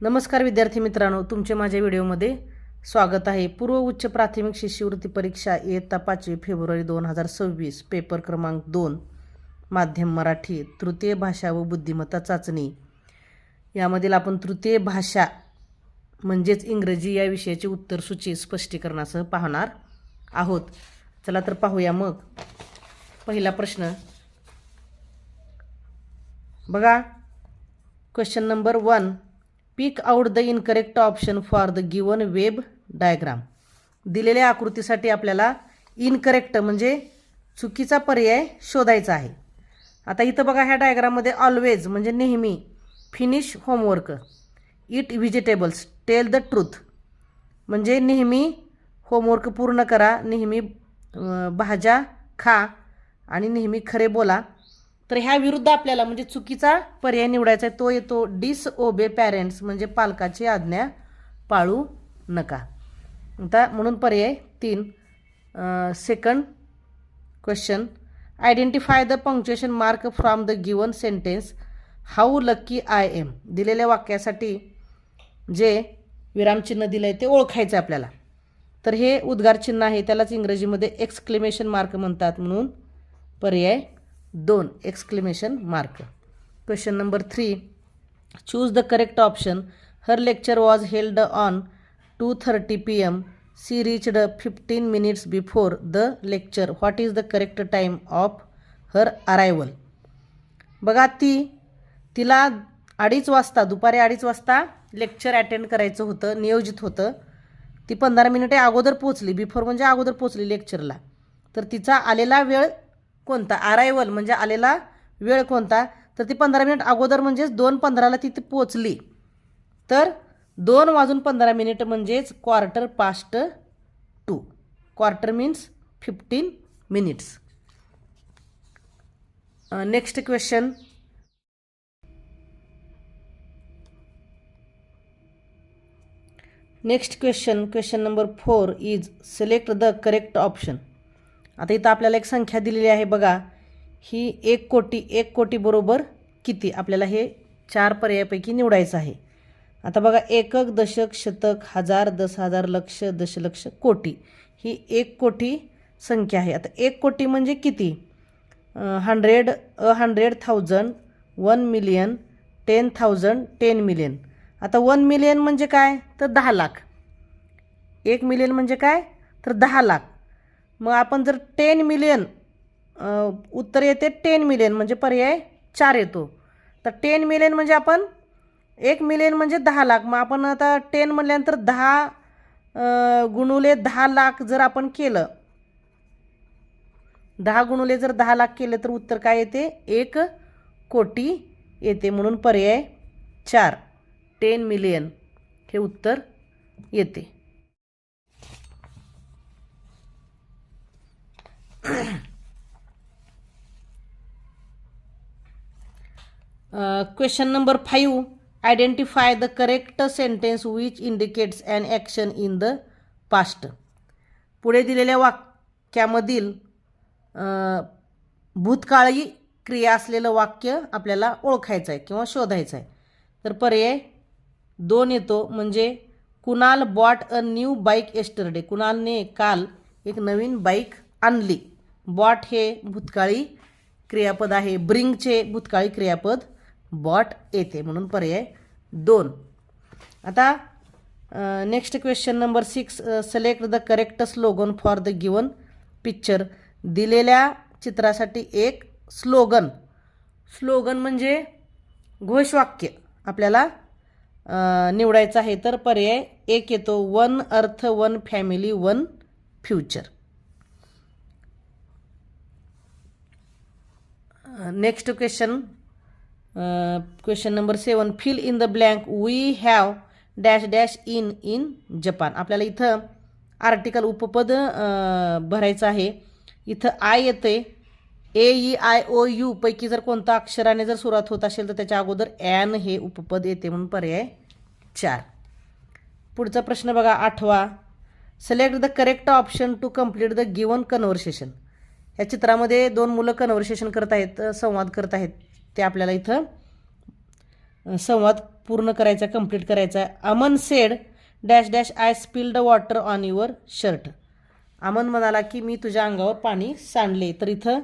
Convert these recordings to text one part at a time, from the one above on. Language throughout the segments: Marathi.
नमस्कार विद्यार्थी मित्रांनो, तुमचे माझ्या व्हिडिओमध्ये स्वागत आहे। पूर्व उच्च प्राथमिक शिष्यवृत्ती परीक्षा इयत्ता 5 फेब्रुवारी 2026 पेपर क्रमांक 2 माध्यम मराठी तृतीय भाषा व बुद्धिमत्ता चाचणी यामधील आपण तृतीय भाषा म्हणजेच इंग्रजी या विषयाची उत्तर सूची स्पष्टीकरणासह पाहणार आहोत। चला तर पाहूया। मग पहिला प्रश्न बघा, question number 1, pick out the incorrect option for the given web diagram. दिलेल्या आकृतीसाठी आपल्याला इनकरेक्ट म्हणजे चुकीचा पर्याय शोधायचा आहे। आता इथं बघा, ह्या डायग्राममध्ये ऑलवेज म्हणजे नेहमी, finish homework, eat vegetables, tell the truth म्हणजे नेहमी होमवर्क पूर्ण करा, नेहमी भाज्या खा आणि नेहमी खरे बोला। तर ह्या विरुद्ध आपल्याला म्हणजे चुकीचा पर्याय निवडायचा आहे, तो येतो डिसओबे पॅरेंट्स म्हणजे पालकाची आज्ञा पाळू नका। आता म्हणून पर्याय 3। Second question, identify the punctuation mark from the given sentence how lucky I am. दिलेल्या वाक्यासाठी जे विरामचिन्ह दिलं आहे ते ओळखायचं आहे आपल्याला। तर हे उद्गार चिन्ह आहे, त्यालाच इंग्रजीमध्ये एक्सक्लेमेशन मार्क म्हणतात, म्हणून पर्याय 2 exclamation mark. Question number 3, choose the correct option. Her lecture was held on 2:30 PM. She reached 15 minutes before the lecture. What is the correct time of her arrival. बघा, तिला 2:30 वाजता, दुपारी 2:30 वाजता लेक्चर अटेंड करायचं होतं, नियोजित होतं। ती 15 मिनिटे अगोदर पोचली, बिफोर म्हणजे अगोदर पोचली लेक्चरला। तर तिचा आलेला वेळ कोणता, अरायवल म्हणजे आलेला वेळ कोणता, तर ती 15 मिनिट अगोदर म्हणजेच 2:15ला तिथे पोचली। तर 2:15 म्हणजेच 2:15. Quarter means 15 minutes. Next question, question number 4 is select the correct option. आता इथं आपल्याला एक संख्या दिलेली आहे बघा, ही 1 कोटी। 1 कोटी बरोबर किती, आपल्याला हे 4 पर्यायापैकी निवडायचं आहे। आता बघा, एकक, दशक, शतक, हजार, 10,000, लक्ष, दशलक्ष, कोटी, ही 1 कोटी संख्या आहे। आता 1 कोटी म्हणजे किती, 100,000, 1 million, 10,000, 10 million। आता 1 million म्हणजे काय, तर 10 लाख। 1 million म्हणजे काय, तर 10 लाख। मग आपण जर 10 million उत्तर येते 10 million म्हणजे पर्याय 4 येतो। तर 10 million म्हणजे आपण 1 million म्हणजे 10 लाख। मग आपण आता 10 म्हटल्यानंतर 10 गुणुले 10 लाख जर आपण केलं, 10 गुणुले जर 10 लाख केलं तर उत्तर काय येते, 1 कोटी येते, म्हणून पर्याय 4 10 million हे उत्तर येते। Question number 5, identify the correct sentence which indicates an action in the past. पुढे दिलेल्या वाक्यामधील भूतकाळी क्रिया असलेलं वाक्य आपल्याला ओळखायचं आहे किंवा शोधायचं आहे। तर पर्याय 2 येतो, म्हणजे Kunal bought a new bike yesterday. कुणालने काल एक नवीन बाईक आणली। बॉट हे भूतकाळी क्रियापद आहे, ब्रिंगचे भूतकाळी क्रियापद बॉट येते, म्हणून पर्याय 2। आता next question number 6, select the correct slogan for the given picture. दिलेल्या चित्रासाठी एक स्लोगन म्हणजे घोषवाक्य आपल्याला निवडायचं आहे। तर पर्याय 1 येतो, 1 earth, 1 family, 1 future. Next question number 7, fill in the blank we have dash dash in Japan. आपल्याला इथं आर्टिकल उपपद भरायचं आहे। इथं आय येते, AEIOU पैकी जर कोणता अक्षराने जर सुरुवात होत असेल तर त्याच्या अगोदर ॲन हे उपपद येते, म्हणून पर्याय 4। पुढचा प्रश्न बघा, 8वा, select the correct option to complete the given conversation. या चित्रामध्ये 2 मुलं कन्व्हर्सेशन करत आहेत, संवाद करत आहेत, ते आपल्याला इथं संवाद पूर्ण करायचा, कंप्लीट करायचा. Aman sed dash dash I spilled water on your shirt. Aman म्हणाला की मी तुझ्या अंगावर पाणी सांडले. तर इथं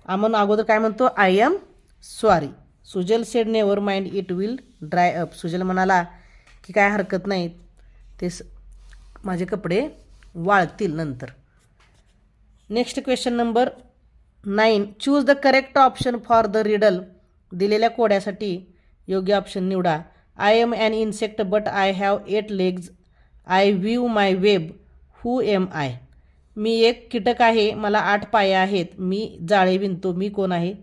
अमन अगोदर काय म्हणतो, I am sorry. Sujal said never mind it will dry up. Sujal म्हणाला की काय हरकत नाही, ते माझे कपडे वाळतील नंतर. Next question number 9. Choose the correct option for the riddle. दिलेल्या कोड्यासाठी योग्य ऑप्शन निवडा. I am an insect but I have 8 legs. I view my web. Who am I. मी एक कीटक आहे, मला 8 पाय आहेत, मी जाळे विणतो, मी कोण आहे.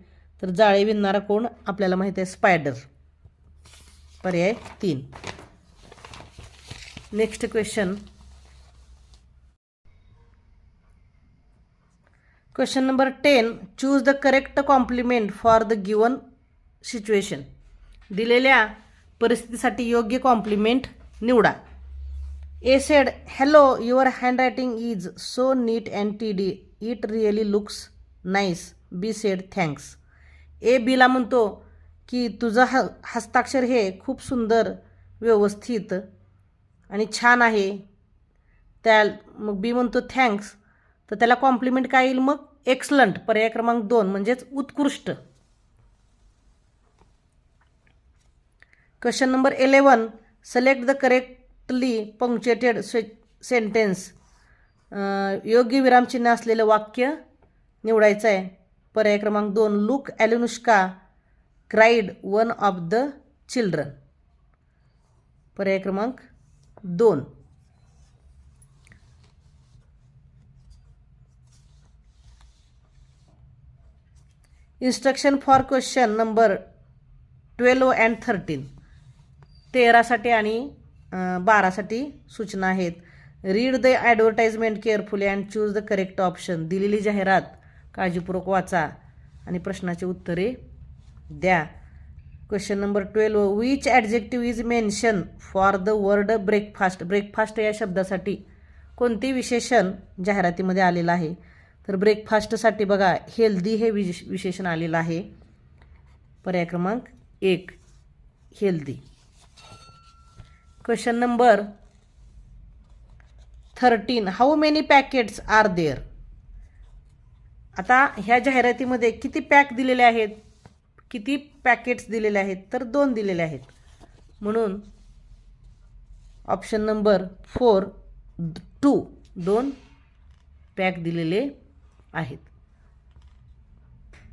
तर जाळे विणणारा कोण आपल्याला माहिती आहे, स्पायडर. पर्याय 3. Next question. Question number 10. Choose the correct compliment for the given situation. दिलेल्या परिस्थितीसाठी योग्य कॉम्प्लिमेंट निवडा. A said hello your handwriting is so neat and tidy. It really looks nice. B said thanks. A बीला म्हणतो की तुझं हस्ताक्षर हे खूप सुंदर, व्यवस्थित आणि छान आहे. मग बी म्हणतो थँक्स. तर त्याला कॉम्प्लिमेंट काय येईल मग, एक्सलंट. पर्याय क्रमांक 2 म्हणजेच उत्कृष्ट. Question number 11. Select the correctly punctuated sentence. योग्य विरामचिन्ह असलेलं वाक्य निवडायचं आहे. पर्याय क्रमांक 2. Look Alinushka cried one of the children. पर्याय क्रमांक 2. Instruction for question number 12 and 13. 13साठी आणि 12साठी सूचना आहेत. Read the advertisement carefully and choose the correct option. दिलेली जाहिरात काळजीपूर्वक वाचा आणि प्रश्नाची उत्तरे द्या. Question number 12. Which adjective is mention for the word breakfast. Breakfast या शब्दासाठी कोणते विशेषण जाहिरातीमध्ये आलेलं आहे. तर ब्रेकफास्टसाठी बघा हेल्दी हे विशेषण आलेलं आहे. पर्याय क्रमांक 1 healthy. Question number 13. How many packets are there. आता ह्या जाहिरातीमध्ये किती पॅक दिलेले आहेत, किती पॅकेट्स दिलेले आहेत, तर 2 दिलेले आहेत. म्हणून ऑप्शन नंबर 4 2 पॅक दिलेले आहेत.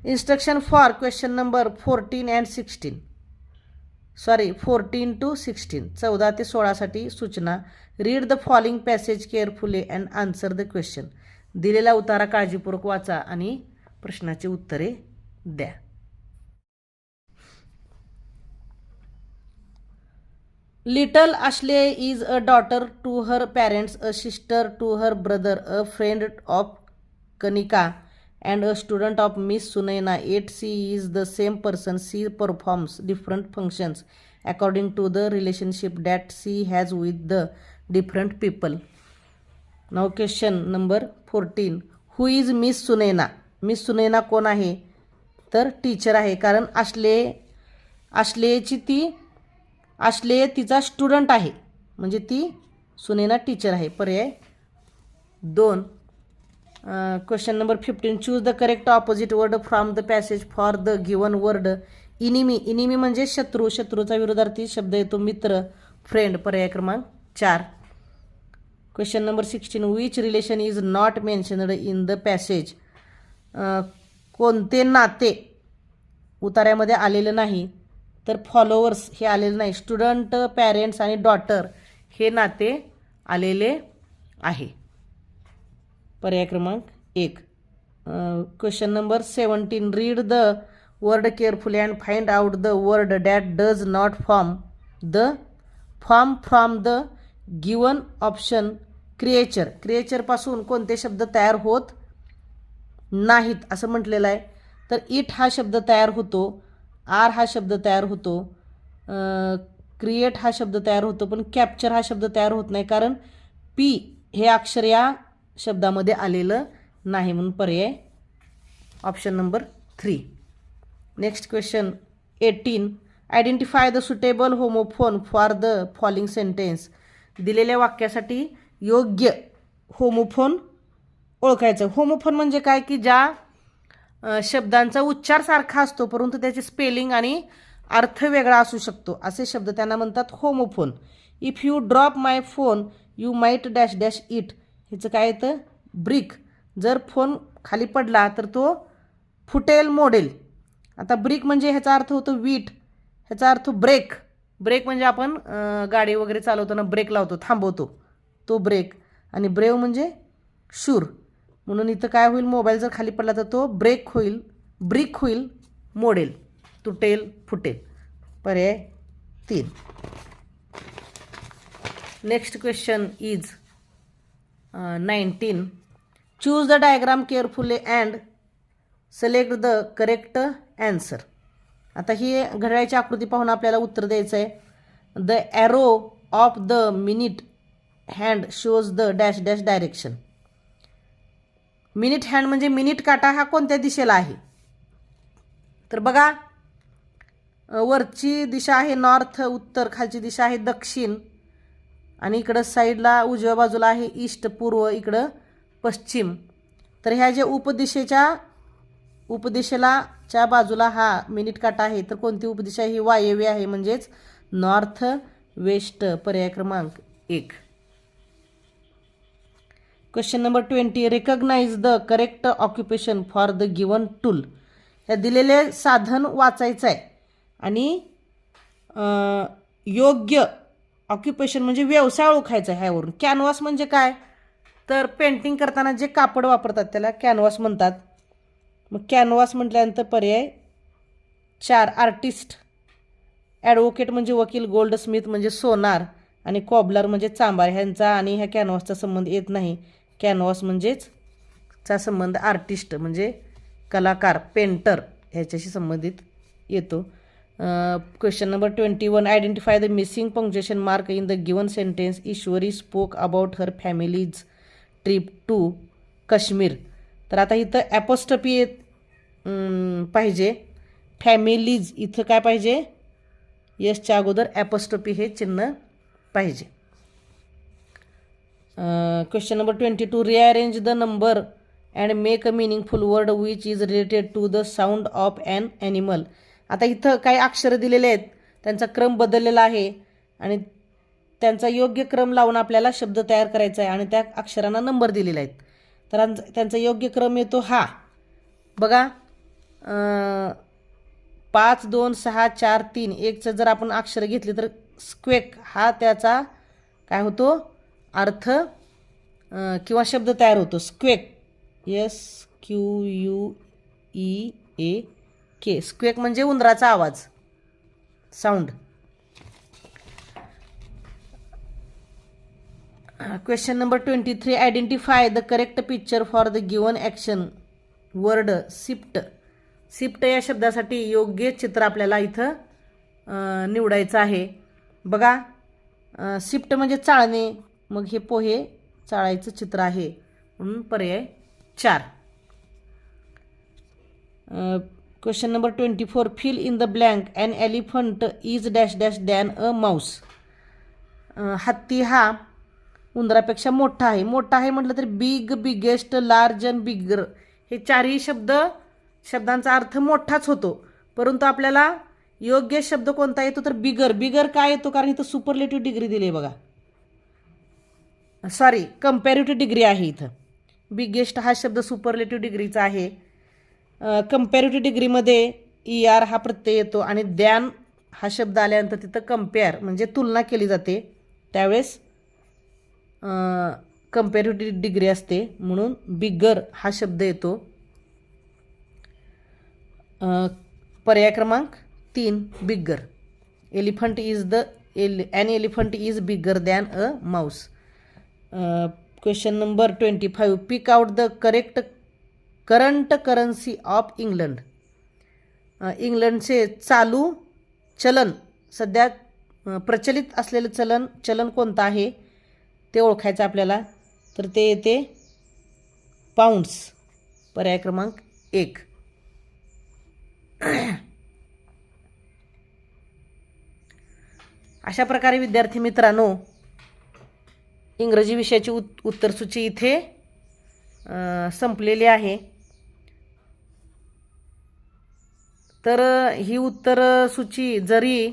Instruction for question number 14 and 16. 14 to 16. 14 ते 16साठी सूचना. Read the following passage carefully and answer the question. दिलेला उतारा काळजीपूर्वक वाचा आणि प्रश्नाची उत्तरे द्या. Little Ashley is a daughter to her parents, a sister to her brother, a friend of Kanika and a student of Miss Sunaina. Yet she is the same person. She performs different functions according to the relationship that she has with the different people. Now question number 14. Who is Miss Sunaina? Miss Sunaina कोण आहे, तर टीचर आहे. कारण आश्ले तिचा स्टुडंट आहे, म्हणजे ती सुनैना टीचर आहे. पर्याय 2. Question number 15. Choose the correct opposite word from the passage for the given word. Enemy. Enemy म्हणजे शत्रू, शत्रूचा विरोधार्थी शब्द येतो मित्र, फ्रेंड. पर्याय क्रमांक 4. Question number 16. Which relation is not mentioned in the passage. कोणते नाते उतार्यामध्ये आलेलं नाही, तर फॉलोवर्स हे आलेलं नाही. स्टुडंट, पॅरेंट्स आणि डॉटर हे नाते आलेले आहे. पर्याय क्रमांक 1. Question number 17. Read the word carefully and find out the word that does not form from the given option. Creature. क्रिएचरपासून कोणते शब्द तयार होत नाहीत असं म्हटलेलं आहे. तर इट हा शब्द तयार होतो, आर हा शब्द तयार होतो, क्रिएट हा शब्द तयार होतो, पण कॅप्चर हा शब्द तयार होत नाही, कारण पी हे अक्षर या शब्दामध्ये आलेलं नाही. म्हणून पर्याय option number 3. Next question 18. Identify the suitable homophone for the following sentence. दिलेल्या वाक्यासाठी योग्य होमोफोन ओळखायचं. होमोफोन म्हणजे काय की ज्या शब्दांचा उच्चार सारखा असतो परंतु त्याचे स्पेलिंग आणि अर्थ वेगळा असू शकतो असे शब्द त्यांना म्हणतात homophone. If you drop my phone you might dash dash it. ह्याचं काय येतं ब्रिक. जर फोन खाली पडला तर तो फुटेल मोडेल. आता ब्रिक म्हणजे ह्याचा अर्थ होतो वीट. ह्याचा अर्थ ब्रेक. ब्रेक म्हणजे आपण गाडी वगैरे चालवताना ब्रेक लावतो थांबवतो तो ब्रेक. आणि ब्रेव म्हणजे शूर. म्हणून इथं काय होईल मोबाईल जर खाली पडला तर तो ब्रेक होईल ब्रिक होईल मोडेल तुटेल फुटेल. पर्याय 3. Next question is 19. Choose the diagram carefully and select the correct answer. आता ही घड्याळाची आकृती पाहून आपल्याला उत्तर द्यायचं आहे. The arrow of the minute hand shows the dash dash direction. Minute hand म्हणजे मिनिट काटा हा कोणत्या दिशेला आहे. तर बघा वरची दिशा आहे नॉर्थ उत्तर, खालची दिशा आहे दक्षिण आणि इकडं साईडला उजव्या बाजूला आहे ईस्ट पूर्व, इकडं पश्चिम. तर ह्या ज्या उपदिशेलाच्या बाजूला हा मिनिट काटा आहे तर कोणती उपदिशा ही वायव्य आहे म्हणजेच नॉर्थ वेस्ट. पर्याय क्रमांक 1. Question number 20. Recognize the correct occupation for the given tool. ह्या दिलेले साधन वाचायचं आहे आणि योग्य ऑक्युपेशन म्हणजे व्यवसाय ओळखायचा आहे. ह्यावरून कॅनव्हास म्हणजे काय तर पेंटिंग करताना जे कापड वापरतात त्याला कॅनव्हास म्हणतात. मग कॅनव्हास म्हटल्यानंतर पर्याय 4 आर्टिस्ट. ॲडव्होकेट म्हणजे वकील, गोल्डस्मिथ म्हणजे सोनार आणि कॉबलर म्हणजे चांभार. ह्यांचा आणि ह्या कॅनव्हासचा संबंध येत नाही. कॅनव्हास म्हणजेच चा संबंध आर्टिस्ट म्हणजे कलाकार पेंटर ह्याच्याशी संबंधित येतो. Question number 21. Identify the missing punctuation mark in the given sentence. Ishwari spoke about her family's trip to Kashmir. तर आता इथं ॲपोस्ट्रफी पाहिजे. फॅमिलीज इथं काय पाहिजे यसच्या अगोदर ॲपोस्ट्रफी हे चिन्ह पाहिजे. Question number 22. Rearrange the number and make a meaningful word which is related to the sound of an animal. आता इथं काही अक्षरं दिलेले आहेत त्यांचा क्रम बदललेला आहे आणि त्यांचा योग्य क्रम लावून आपल्याला शब्द तयार करायचा आहे आणि त्या अक्षरांना नंबर दिलेले आहेत. तर त्यांचा योग्य क्रम येतो हा बघा 5 2 6 4 3 1चं जर आपण अक्षर घेतली तर स्क्वेक हा त्याचा काय होतो अर्थ किंवा शब्द तयार होतो. स्क्वेक SQUEAK. स्क्वेक म्हणजे उंदराचा आवाज sound. Question number 23. Identify the correct picture for the given action word shift. Shift या शब्दासाठी योग्य चित्र आपल्याला इथं निवडायचं आहे. बघा शिफ्ट म्हणजे चाळणे. मग हे पोहे चाळायचं चित्र आहे म्हणून पर्याय 4. Question number 24. Fill in the blank. An elephant is dash dash than a mouse. हत्ती हा उंदरापेक्षा मोठा आहे. मोठा आहे म्हटलं तर big, biggest, large and bigger हे चारही शब्दांचा अर्थ मोठाच होतो. परंतु आपल्याला योग्य शब्द कोणता येतो तर बिगर. बिगर काय येतो कारण इथं सुपरलेटिव्ह डिग्री दिली आहे बघा. सॉरी कंपॅरेटिव्ह डिग्री आहे इथं. बिगेस्ट हा शब्द सुपरलेटिव्ह डिग्रीचा आहे. कंपॅरेटिव्ह डिग्रीमध्ये ER हा प्रत्यय येतो आणि द्यान हा शब्द आल्यानंतर तिथं कंपेअर म्हणजे तुलना केली जाते त्यावेळेस कंपॅरेटिव्ह डिग्री असते म्हणून बिगर हा शब्द येतो. पर्याय क्रमांक 3 bigger. Elephant is an elephant is bigger than a mouse. Question number 25. Pick out the current currency of England. इंग्लंडचे चालू चलन सध्या प्रचलित असलेलं चलन कोणतं आहे ते ओळखायचं आपल्याला. तर ते येते पाऊंड्स. पर्याय क्रमांक 1. अशा प्रकारे विद्यार्थी मित्रांनो, इंग्रजी विषयाची उत्तरसूची इथे संपलेली आहे. तर ही उत्तरसूची जरी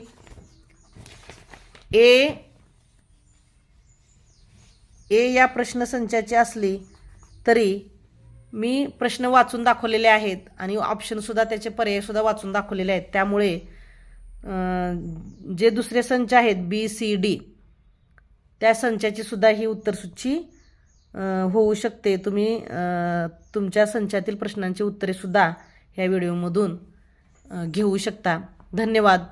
ए या प्रश्नसंचाची असली तरी मी प्रश्न वाचून दाखवलेले आहेत आणि ऑप्शनसुद्धा, त्याचे पर्यायसुद्धा वाचून दाखवलेले आहेत. त्यामुळे जे दुसरे संच आहेत BCD, त्या संचाची सुद्धा ही उत्तरसूची होऊ शकते. तुम्ही तुमच्या संचातील प्रश्नांची उत्तरेसुद्धा ह्या व्हिडिओमधून घेऊ शकता. धन्यवाद.